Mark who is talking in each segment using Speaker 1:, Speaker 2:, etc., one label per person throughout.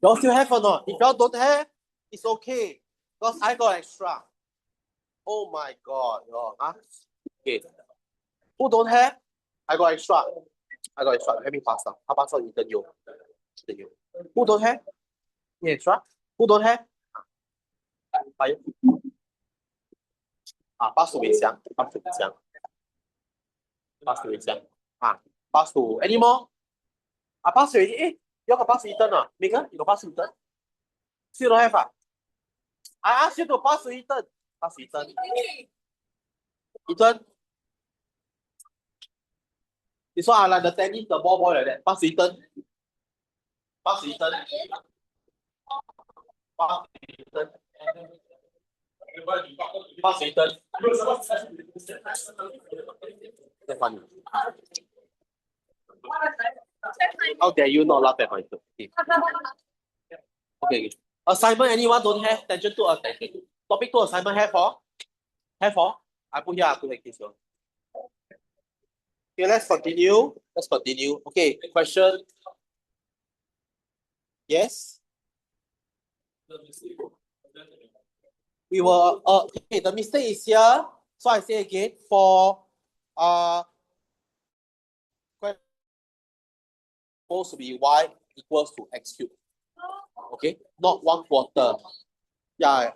Speaker 1: Y'all still have or not? If y'all don't have, it's okay. Because I got extra. Oh my god, y'all. Huh? Okay. Who don't have? I got extra. I got extra. Let me pass down. I'll pass on Ethan you. Who don't have? Yeah, extra. Who don't have? Fire. Pass to Wei Xiang. Pass to Wei Xiang. Pass to Wei Xiang. Pass to any more? Pass already. You got pass to Ethan Megan, you got pass to Ethan? Still don't have I asked you to pass to Ethan. Pass to Ethan. Ethan. This one like the tennis, the ball boy like that. Pass to Ethan. Pass to Ethan. Pass to Ethan. Pass to Ethan. That's funny. How dare you not laugh at my joke? Okay. Assignment anyone don't have? Tangent to attention. Topic 2 assignment have or? Have or? I put here, I put like this one. Okay, let's continue. Let's continue. Okay, question. Yes. We will okay, the mistake is here. So I say again for supposed to be y equals to x cubed. Okay, not 1/4. Yeah.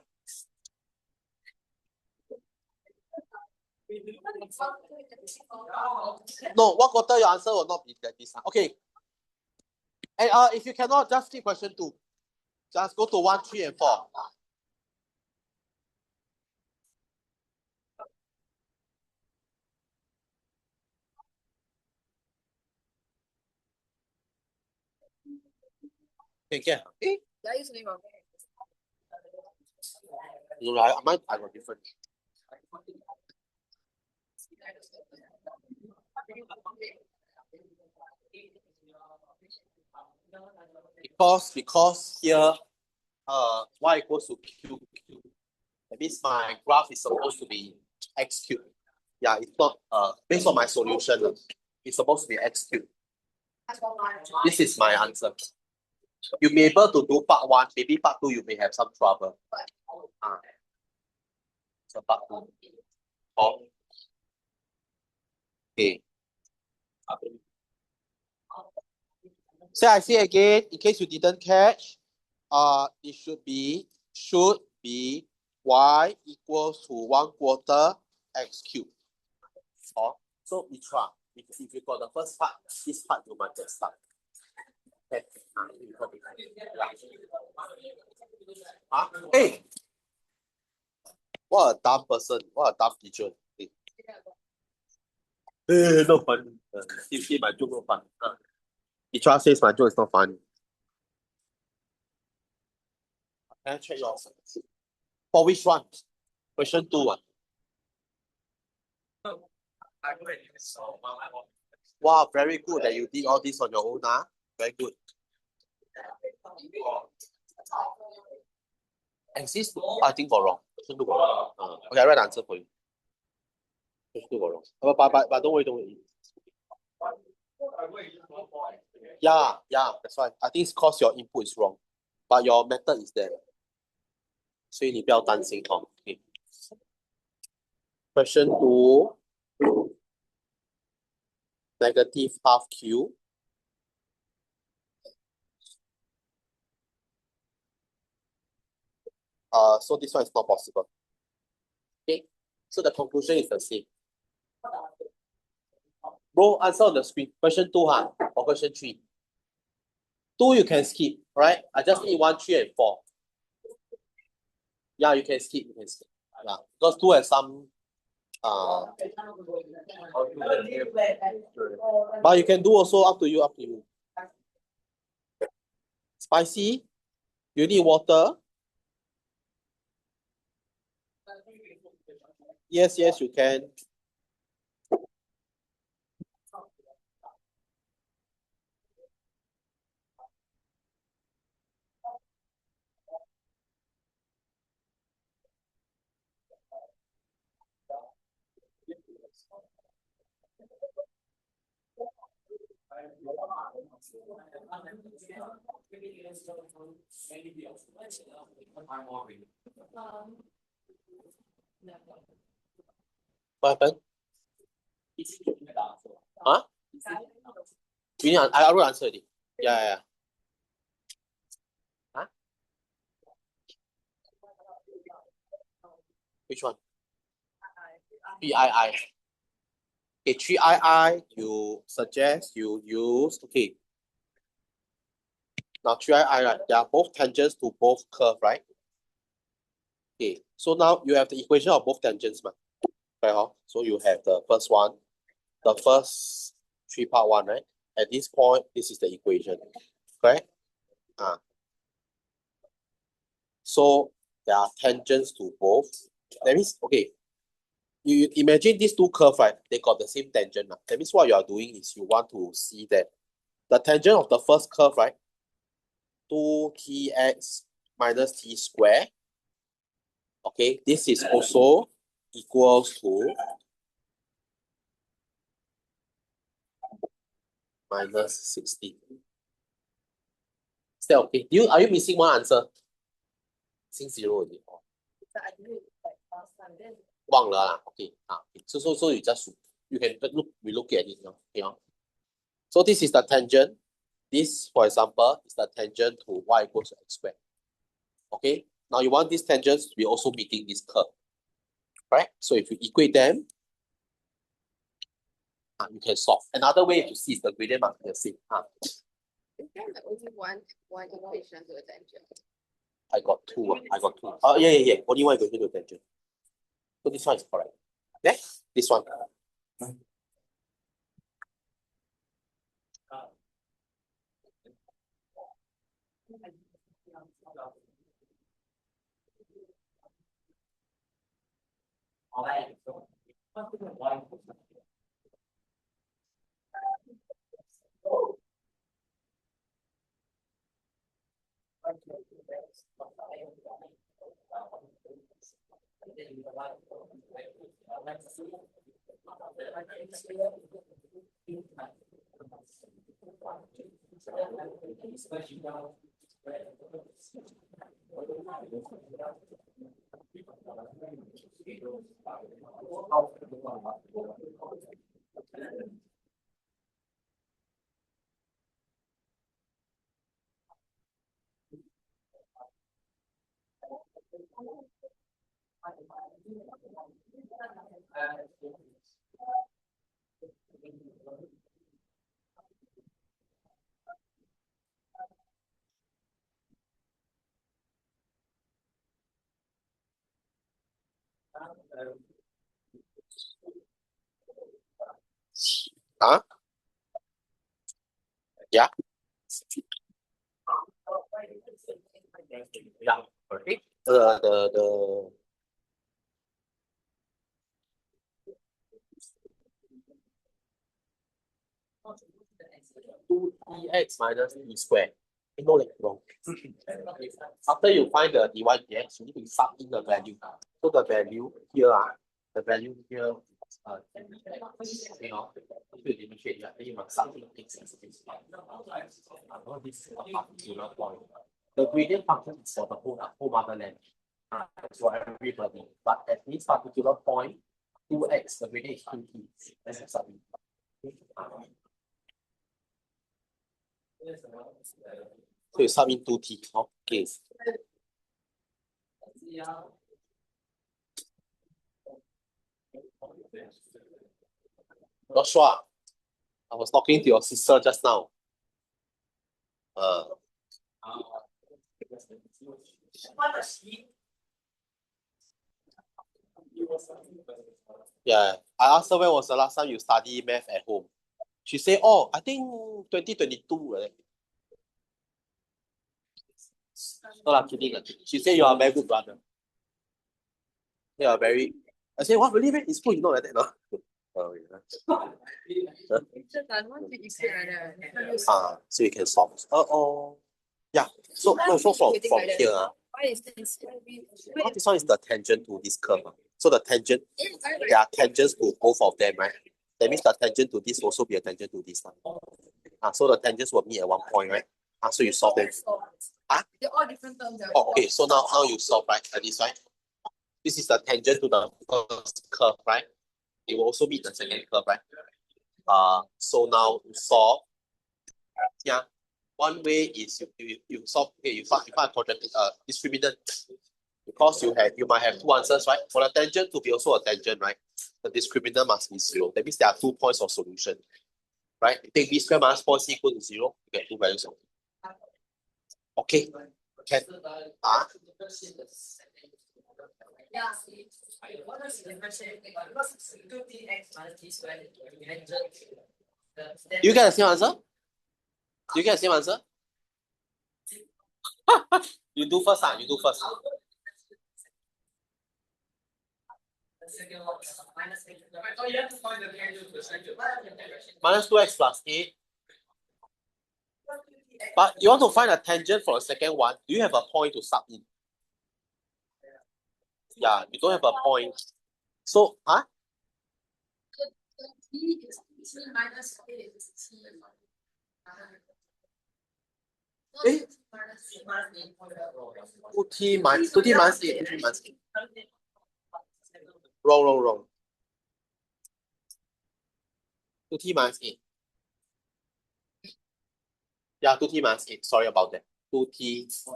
Speaker 1: No, 1/4 your answer will not be like this. Okay. And if you cannot, just skip question 2. Just go to 1, 3, and 4. Okay. No, I got different. Because here y equals to q cubed. That means my graph is supposed to be x cubed. Yeah, it's not based on my solution. It's supposed to be x cubed. This is my answer. You may be able to do part 1, maybe part 2 you may have some trouble. So part 2. Okay. So I say again, in case you didn't catch, it should be y equals to 1/4 x cubed. So we try. If you got the first part, this part you might just start. Okay. Hey, what a dumb person! What a dumb teacher! Hey, no funny. See my joke no fun. Teacher says my joke is not funny. Can I check yours? For which one? Question 2. Wow, very good that you did all this on your own. Very good. Exist, I think got wrong. Question 2 got wrong. Okay, I write the answer for you. Question 2 got wrong. But don't worry. Yeah, that's why. I think it's because your input is wrong. But your method is there. 所以你不要担心哦。Okay. Question 2. Negative half Q. So this one is not possible. Okay. So the conclusion is the same. Bro, answer on the screen. Question 2, or question 3. 2 you can skip, right? I just need 1, 3, and 4. Yeah, you can skip. Yeah, because 2 has some but you can do also up to you. Spicy. You need water. Yes, you can. What happened? Huh? I already answered it. Yeah. Huh? Which one? 3II. Okay, 3II, you suggest you use, okay. Now 3II, right? They are both tangents to both curve, right? Okay, so now you have the equation of both tangents, right? So you have the first one, the first 3-part one, right? At this point, this is the equation, correct? So there are tangents to both. That means, okay, you imagine these two curves, right? They got the same tangent. That means what you are doing is you want to see that the tangent of the first curve, right? 2tx minus t squared. Okay, this is also equals to minus 16. Is that okay? Are you missing one answer? Missing 0 already. 忘了啦. Okay. So you just you can look at it. Okay. So this is the tangent. This, for example, is the tangent to y equals to x squared. Okay. Now you want these tangents to be also meeting this curve. Right? So if you equate them, you can solve. Another way to see is the gradient must be the same.
Speaker 2: Is there only one equation to a tangent?
Speaker 1: I got two. Oh, yeah. Only one equation to a tangent. So this one is correct. Okay? This one. Huh? Yeah. Yeah. Okay. The 2tx minus t squared. No, like wrong. After you find the dy dx, you need to sub in the value. So the value here, you know, if you demonstrate that, then you must sub in x as this. This is a particular point. The gradient function is for the whole motherland. For everybody. But at this particular point, 2x, the gradient is 2t. Let's sub in. So you sub in 2t. Okay. Joshua, I was talking to your sister just now. Yeah, I asked her when was the last time you study math at home. She said, oh, I think 2022. Right? No, I'm kidding. She said you are a very good brother. You are very. I said, what, really? In school, you know like that, no? Oh, yeah. So you can solve. Yeah. So from here. This one is the tangent to this curve. So the tangent, there are tangents to both of them, right? That means the tangent to this also be a tangent to this one. So the tangents will meet at one point, right? So you solve them.
Speaker 2: They're all different terms.
Speaker 1: Oh, okay, so now you solve, right? Like this, right? This is the tangent to the first curve, right? It will also meet the second curve, right? So now you solve. Yeah. One way is you solve. Okay, you find a quadratic discriminant, because you might have two answers, right? For the tangent to be also a tangent, right? The discriminant must be 0. That means there are 2 points of solution, right? You take b square minus 4c equal to 0, you get 2 values. Okay. Can you get the same answer? Do you get the same answer? You do first, you do first. Minus 2x plus 8. But you want to find a tangent for the second one. Do you have a point to sub in? Yeah, you don't have a point. So,
Speaker 2: T is T minus 8 is T.
Speaker 1: Eh? 2t minus 8. Wrong. 2t minus 8. Yeah, 2t minus 8. Sorry about that. 2t.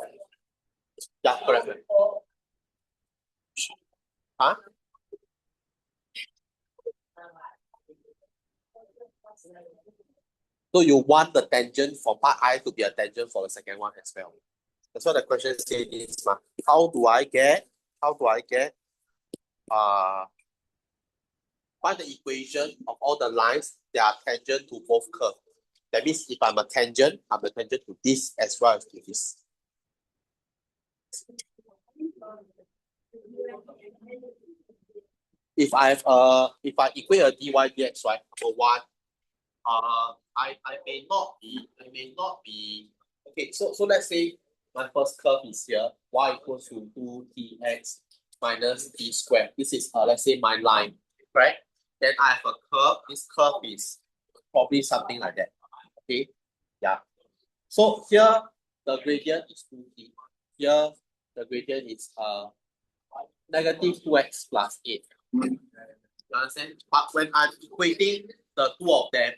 Speaker 1: Yeah, correct. So you want the tangent for part I to be a tangent for the second one as well. That's what the question says is, how do I get find the equation of all the lines that are tangent to both curves. That means if I'm a tangent, I'm a tangent to this as well as to this. If I equate a dy dx, right, number one, I may not be okay. So let's say my first curve is here, y equals to 2tx minus t squared. This is let's say my line, right? Then I have a curve. This curve is probably something like that. Okay, yeah. So here the gradient is 2t. Here the gradient is negative 2x plus 8. You understand? But when I'm equating the two of them,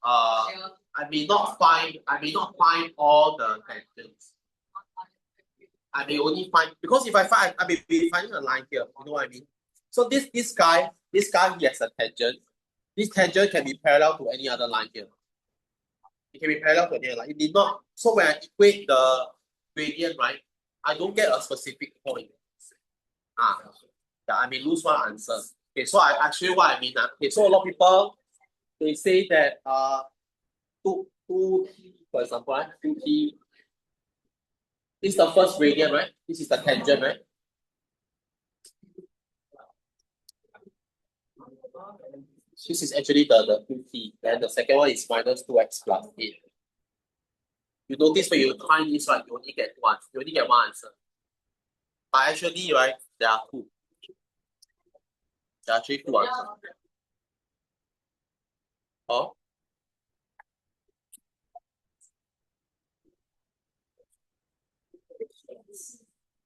Speaker 1: I may not find all the tangents. I may only find, because if I may be finding a line here. You know what I mean? So this guy he has a tangent. This tangent can be parallel to any other line here. It can be parallel to any other line. It did not. So when I equate the gradient, right, I don't get a specific point. Yeah, I may lose one answer. Okay, so I show you what I mean. Okay, so a lot of people, they say that 2t, for example, right? 2t. This is the first gradient, right? This is the tangent, right? This is actually the 2t. Then the second one is minus 2x plus 8. You notice when you find this one, you only get one. You only get one answer. But actually, right, there are two. There are actually two answers. Oh.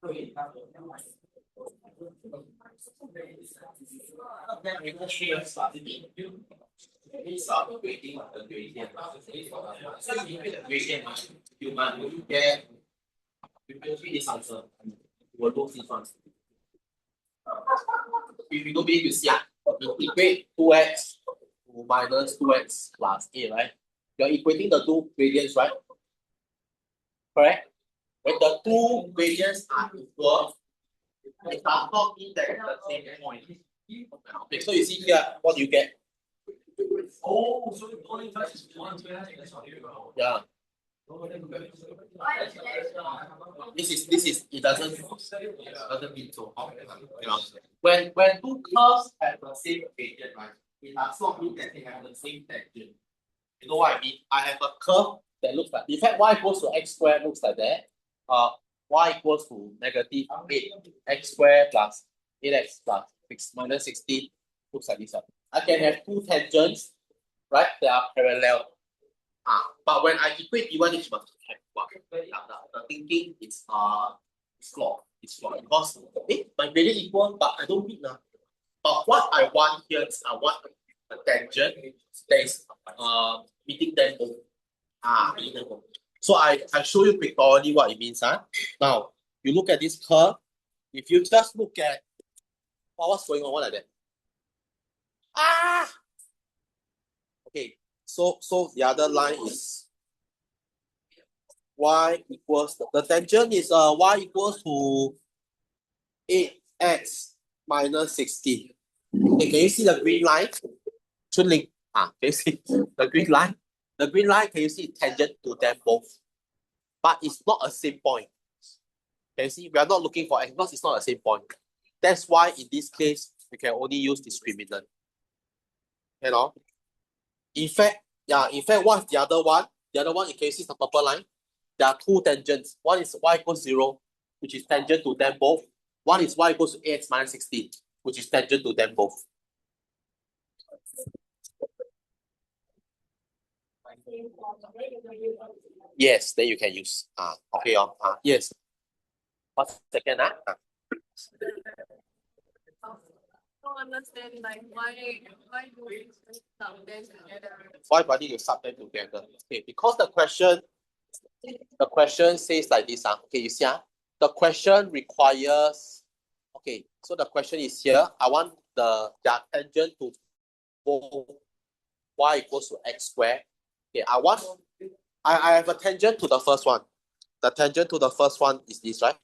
Speaker 1: These are the gradient of the gradient. So you get the gradient, you get this answer. You will lose this one. If you don't be able to see, you equate 2x to minus 2x plus 8, right? You're equating the two gradients, right? Correct? When the two gradients are equal, it does not mean that it's the same point. Okay, so you see here, what do you get? Oh, so it only touches one. Yeah. This is it doesn't mean so. You know, when two curves have the same gradient, right? It does not mean that they have the same tangent. You know what I mean? I have a curve that looks like, in fact, y equals to x squared looks like that. Y equals to negative 8x squared plus 8x plus 6 minus 16 looks like this. I can have two tangents, right? They are parallel. But when I equate B1, it must have one. The thinking is flawed. It's flawed because my gradient equal, but I don't meet now. But what I want here is I want a tangent that is meeting them both. Meeting them both. So I show you pictorially what it means. Now you look at this curve. If you just look at what's going on like that. Okay, so the other line is y equals the tangent is y equals to 8x minus 16. Okay, can you see the green line? Chunling, can you see the green line? The green line, can you see tangent to them both? But it's not a same point. Can you see? We are not looking for x because it's not a same point. That's why in this case, we can only use discriminant. You know? In fact, what's the other one? The other one, you can see the purple line. There are two tangents. One is y equals 0, which is tangent to them both. One is y equals to 8x minus 16, which is tangent to them both. Yes, then you can use. Okay. Yes. 1 second.
Speaker 2: Don't understand like why do we sub them together?
Speaker 1: Why do I need to sub them together? Okay, because the question says like this. Okay, you see, the question requires. Okay, so the question is here. I want the tangent to both y equals to x squared. Okay, I have a tangent to the first one. The tangent to the first one is this, right?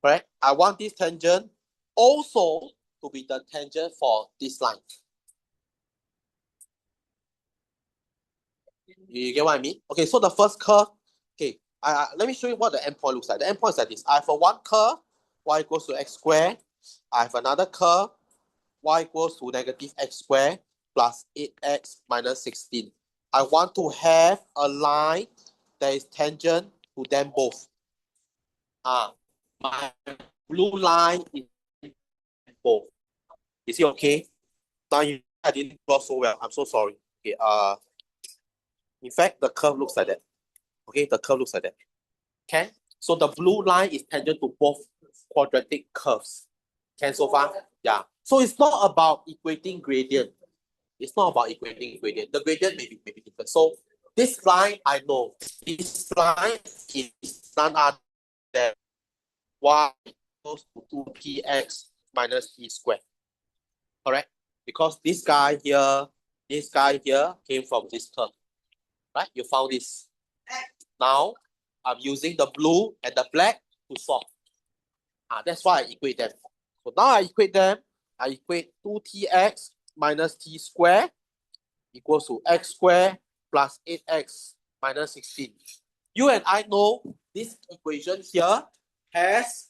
Speaker 1: Correct? I want this tangent also to be the tangent for this line. You get what I mean? Okay, so the first curve, okay, let me show you what the endpoint looks like. The endpoint is like this. I have one curve, y equals to x squared. I have another curve, y equals to negative x squared plus 8x minus 16. I want to have a line that is tangent to them both. My blue line is both. Is it okay? Now I didn't draw so well. I'm so sorry. Okay. In fact, the curve looks like that. Okay, the curve looks like that. Okay. So the blue line is tangent to both quadratic curves. Can so far? Yeah. So it's not about equating gradient. It's not about equating gradient. The gradient may be different. So this line, I know. This line is none other than y equals to 2px minus t squared. Correct? Because this guy here came from this curve. Right? You found this. Now, I'm using the blue and the black to solve. That's why I equate them. So now I equate them. I equate 2tx minus t squared equals to x squared plus 8x minus 16. You and I know this equation here has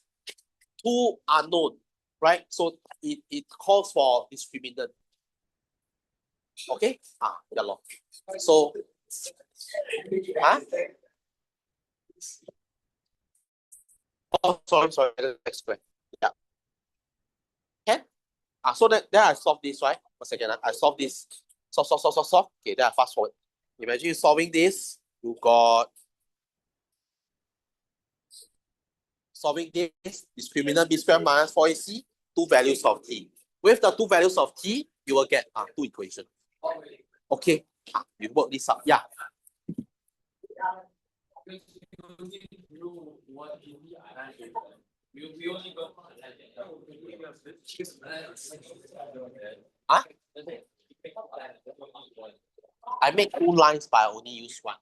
Speaker 1: two unknown, right? So it calls for discriminant. Okay? Yeah. So, oh, sorry, x squared. Yeah. Okay? So then I solve this, right? 1 second. I solve this. Solve. Okay, then I fast forward. Imagine you solving this. You got solving this discriminant b squared minus 4ac, two values of t. With the two values of t, you will get two equations. Okay, you work this out. Yeah. I make two lines, but I only use one.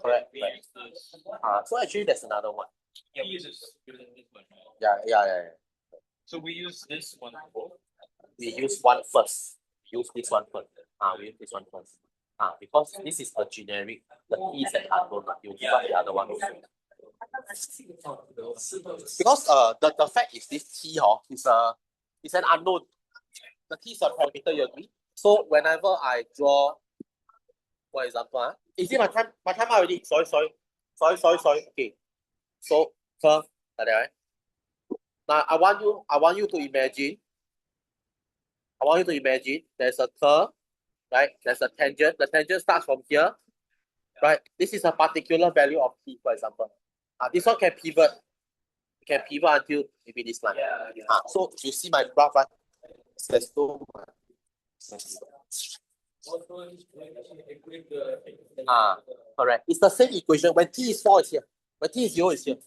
Speaker 1: Correct. So actually, there's another one.
Speaker 3: Yeah, we use this one.
Speaker 1: Yeah.
Speaker 3: So we use this one.
Speaker 1: We use one first. Use this one first. We use this one first. Because this is a generic. The T is an unknown. You give up the other one also. Because the fact is this T is an unknown. The T is a parameter, you agree? So whenever I draw, for example, Is it my time? My time already. Sorry. Okay. So curve like that, right? Now I want you to imagine. I want you to imagine there's a curve, right? There's a tangent. The tangent starts from here, right? This is a particular value of t, for example. This one can pivot. It can pivot until maybe this line. So you see my graph, right? There's no correct. It's the same equation. When t is 4 is here. When t is 0 is here.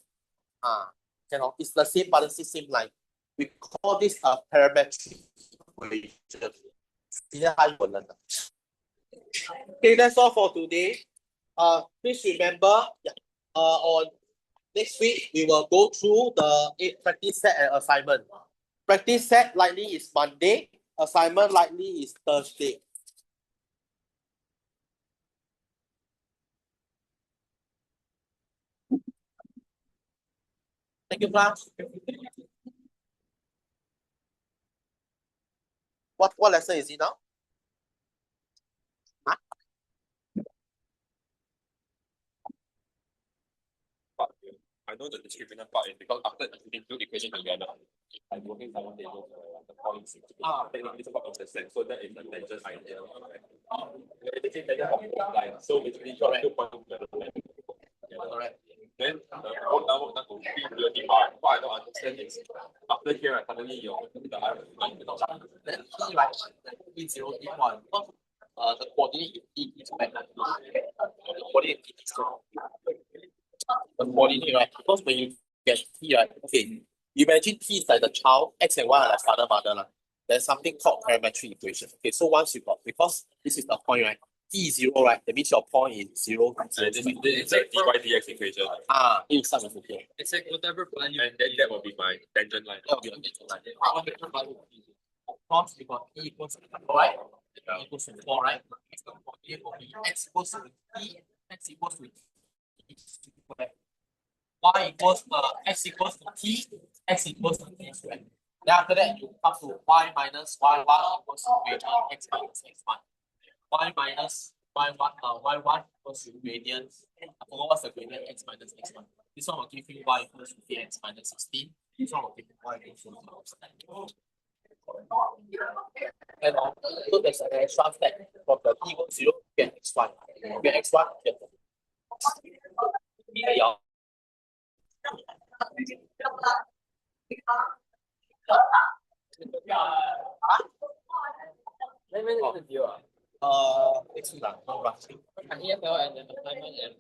Speaker 1: It's the same, but it's the same line. We call this a parametric equation. Okay, that's all for today. Please remember, on next week we will go through the 8 practice set and assignment. Practice set likely is Monday. Assignment likely is Thursday. Thank you, class. What lesson is it now?
Speaker 3: I know the discriminant part is because after putting two equations together, I'm working simultaneously the points. Technically it's about intersect, so that is the tangent idea. It's a tangent of both lines. So basically you have 2 points together.
Speaker 1: Correct.
Speaker 3: Then work down to P to the part. What I don't understand is after here suddenly your
Speaker 1: Then t, right? T0, T1. The coordinate is t is back. The coordinate is the coordinate, right? Because when you get t, right? Okay, imagine t is like the child, x and y are like father, mother. There's something called parametric equation. Okay, so once you got, because this is the point, right? T is 0, right? That means your point is 0.
Speaker 3: this is like dy dx equation.
Speaker 1: You start with here.
Speaker 3: It's like whatever value, and then that will be my tangent line.
Speaker 1: That will be your tangent line. Of course, we got t equals to 4, right? T equals to 4, right? X equals to t, x equals to t. Y equals x equals to t, x equals to t squared. Then after that, you come to y minus y1 equals to gradient x minus x1. Y minus y1 equals to gradient. I forgot what's the gradient x minus x1. This one will give you y equals to kx minus 16. This one will give you y equals to and so there's an extra step from the t equals 0 to get x1. Get x1, get next week, roughly.
Speaker 3: EFL and then assignment and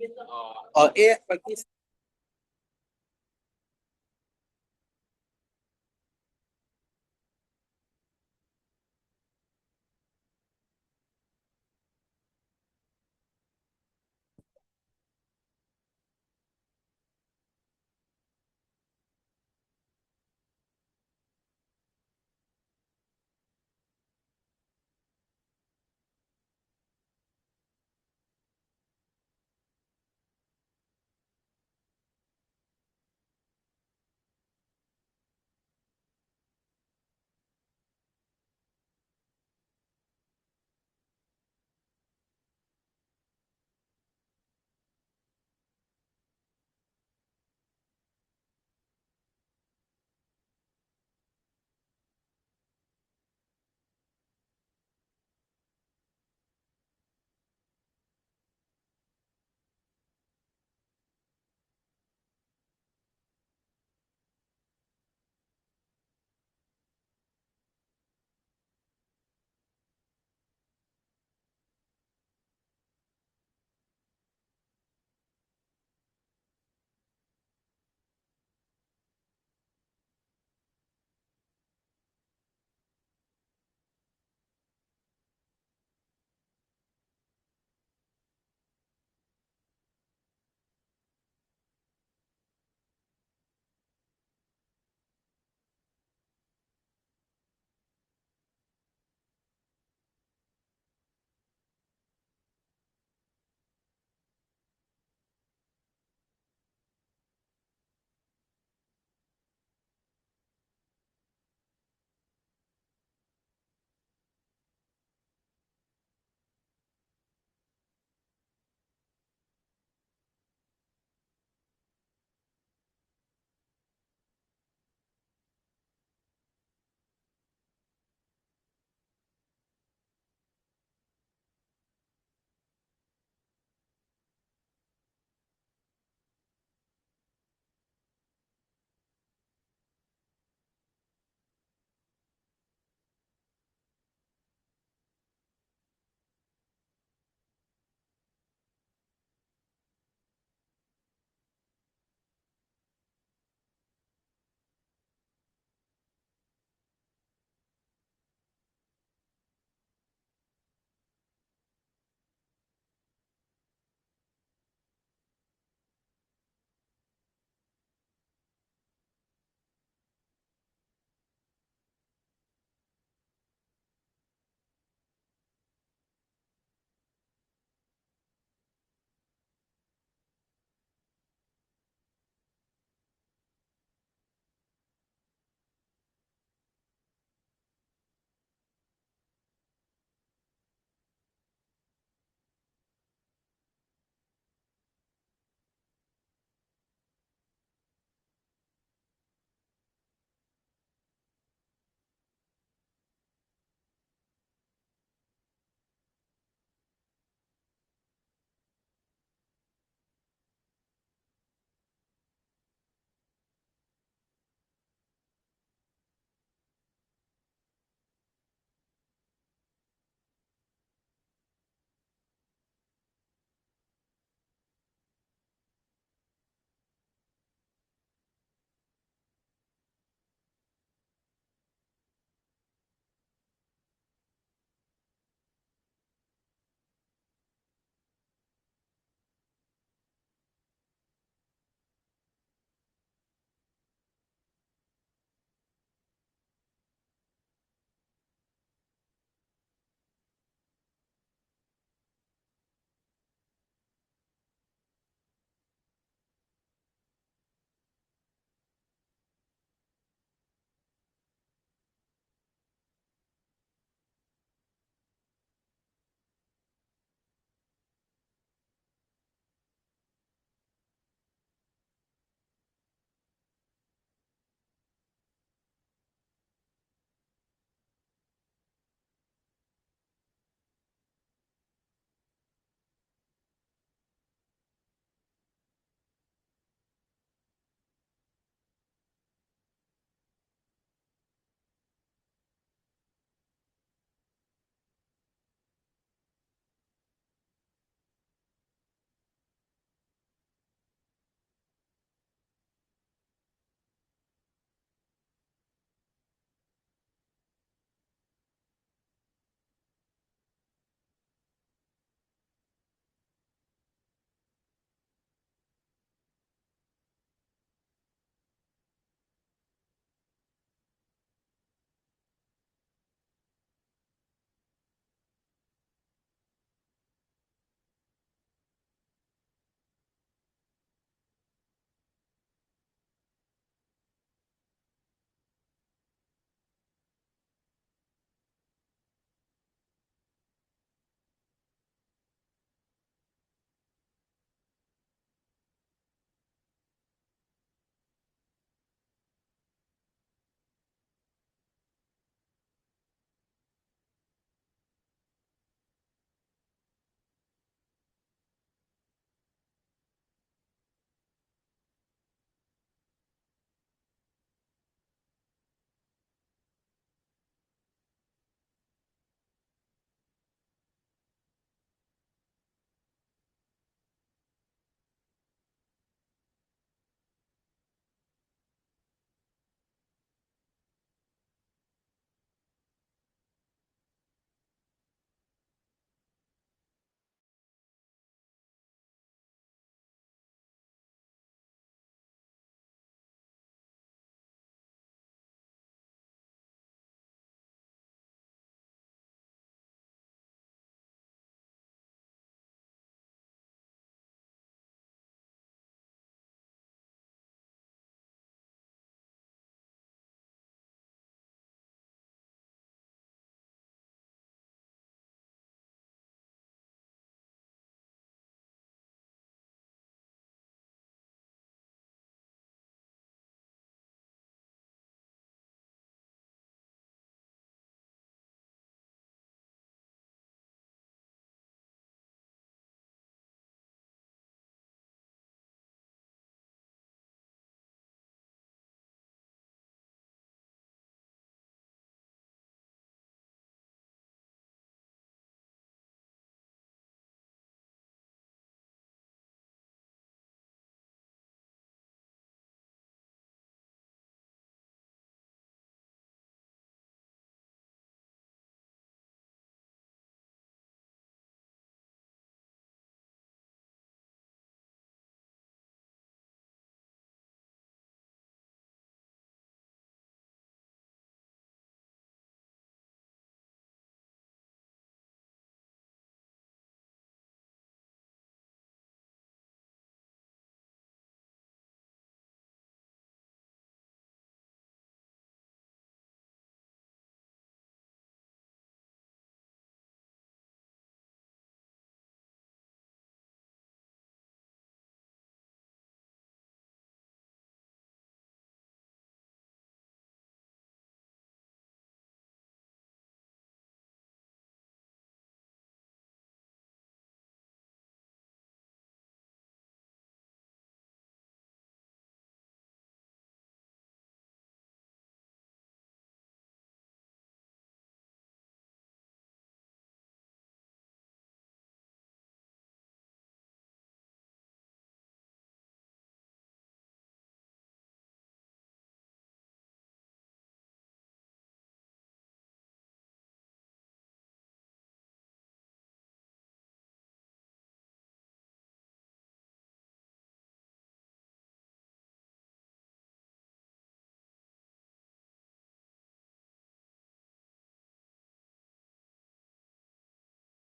Speaker 1: A practice